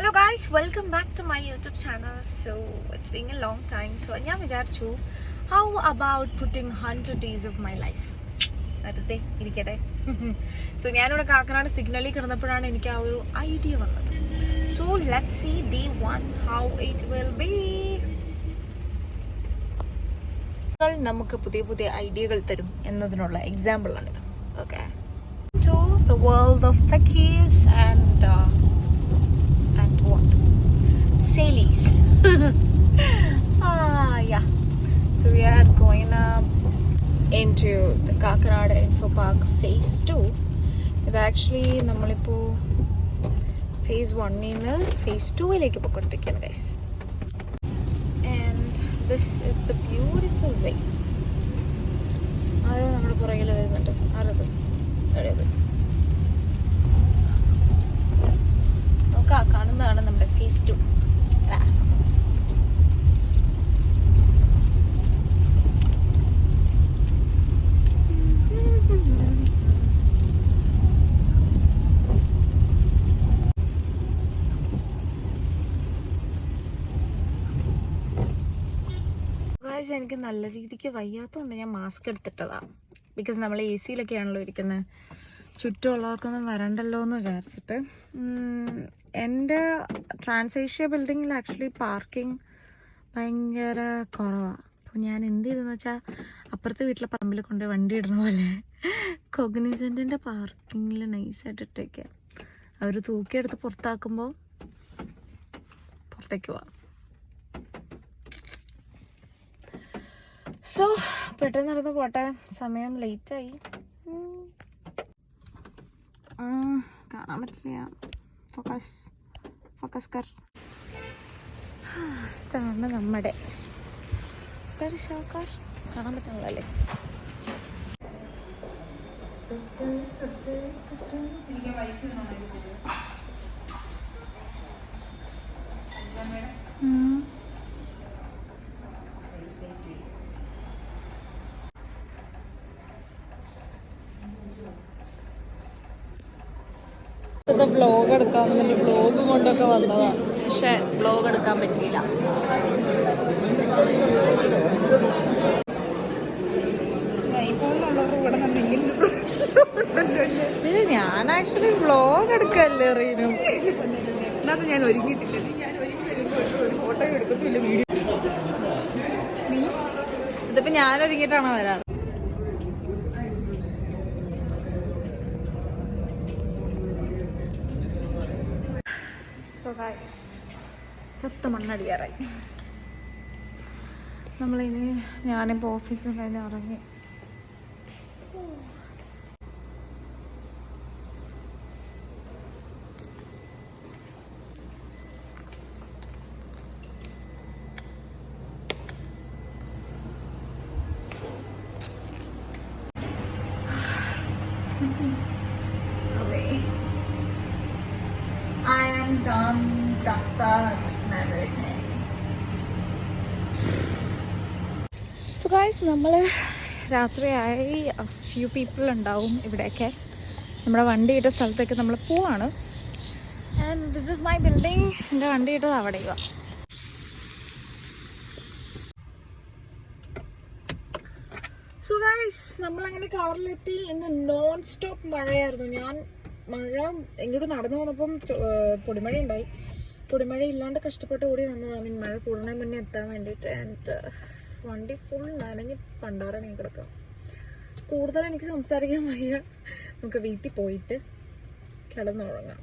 Hello guys, welcome back to my YouTube channel. So it's been a long time. So ഞാൻ വിചാരിച്ചു how about putting 100 days of my life. വെറുതെ ഇരിക്കട്ടെ. So ഞാനിവിടെ കാക്കനാട് സിഗ്നലിൽ കിടന്നപ്പോഴാണ് എനിക്ക് ആ ഒരു ഐഡിയ വന്നത്. So let's see day 1 how it will be. നമുക്ക് പുതിയ പുതിയ ഐഡിയകൾ തരും എന്നതിനുള്ള എക്സാമ്പിൾ ആണിത്. Okay. To the world of techies and what? Salies. Yeah. So we are going into the Kakarada Info Park Phase 2. It actually നമ്മളിപ്പോ Phase 1 നിന്ന് Phase 2 പോയിക്കൊണ്ടിരിക്കുകയാണ് guys. And this is the beautiful way. ആരോ നമ്മുടെ പുറകിൽ വരുന്നുണ്ട്. ആരത്? കാണുന്നതാണ് നമ്മുടെ face 2. എനിക്ക് നല്ല രീതിക്ക് വയ്യാത്തതുകൊണ്ട് ഞാൻ മാസ്ക് എടുത്തിട്ടതാണ്. ബിക്കോസ് നമ്മൾ എ സിയിലൊക്കെയാണല്ലോ ഇരിക്കുന്നത്. ചുറ്റുമുള്ളവർക്കൊന്നും വരണ്ടല്ലോ എന്ന് വിചാരിച്ചിട്ട്. എൻ്റെ ട്രാൻസേഷ്യ ബിൽഡിങ്ങിൽ ആക്ച്വലി പാർക്കിംഗ് ഭയങ്കര കുറവാണ്. അപ്പോൾ ഞാൻ എന്ത് ചെയ്തെന്ന് വെച്ചാൽ അപ്പുറത്തെ വീട്ടിലെ പറമ്പിൽ കൊണ്ട് വണ്ടി ഇടുന്ന പോലെ കോഗ്നിസെൻറ്റിൻ്റെ പാർക്കിങ്ങിൽ നൈസായിട്ട് ഇട്ടേക്കുക. അവർ തൂക്കിയെടുത്ത് പുറത്താക്കുമ്പോൾ പുറത്തേക്ക് പോവാം. സോ പെട്ടെന്ന് നടന്ന് പോട്ടെ, സമയം ലേറ്റായി. കാണാൻ പറ്റില്ല. ഫോക്കസ് കർ. ഇതാണ് നമ്മുടെ ഷോക്കാർ. കാണാൻ പറ്റുന്നല്ലേ? ബ്ലോഗ് എടുക്കാമെന്ന് പറഞ്ഞ് ബ്ലോഗ് കൊണ്ടൊക്കെ വന്നതാണ്. പക്ഷെ ബ്ലോഗ് എടുക്കാൻ പറ്റിയില്ല. ഇത് ഞാൻ ആക്ച്വലി ബ്ലോഗ് എടുക്കല്ലേ റീനു. ഞാൻ ഒരുങ്ങിയിട്ടില്ല. ഫോട്ടോ എടുക്കത്തില്ല, വീഡിയോ. ഇതിപ്പോ ഞാൻ ഒരുങ്ങിയിട്ടാണോ വരാറ്? ചത്ത മണ്ണടിയാറായി. നമ്മളിനി ഞാനിപ്പോൾ ഓഫീസിൽ കഴിഞ്ഞ് ഇറങ്ങി. I am done, dusted and everything. So guys, നമ്മൾ രാത്രിയായി. ഫ്യൂ പീപ്പിൾ ഉണ്ടാവും ഇവിടെയൊക്കെ. നമ്മുടെ വണ്ടി ഇട്ട സ്ഥലത്തേക്ക് നമ്മൾ പോവാണ്. And this is my building. എൻ്റെ വണ്ടി ഇട്ടത് അവിടെ. സോ ഗൈസ്, നമ്മളങ്ങനെ കാറിലെത്തി. ഇന്ന് നോൺ സ്റ്റോപ്പ് മഴയായിരുന്നു. മഴ ഇങ്ങോട്ട് നടന്നു വന്നപ്പം പൊടിമഴ ഉണ്ടായി. പൊടിമഴ ഇല്ലാണ്ട് കഷ്ടപ്പെട്ട് ഓടി വന്നതാണ്. മഴ കൂടുന്നതിന് മുന്നേ എത്താൻ വേണ്ടിയിട്ട്. ആൻഡ് വണ്ടി ഫുൾ നനഞ്ഞ് പണ്ടാറാണ് ഞാൻ കിടക്കാം. കൂടുതൽ എനിക്ക് സംസാരിക്കാൻ വയ്യ. നമുക്ക് വീട്ടിൽ പോയിട്ട് കിടന്നുറങ്ങാം.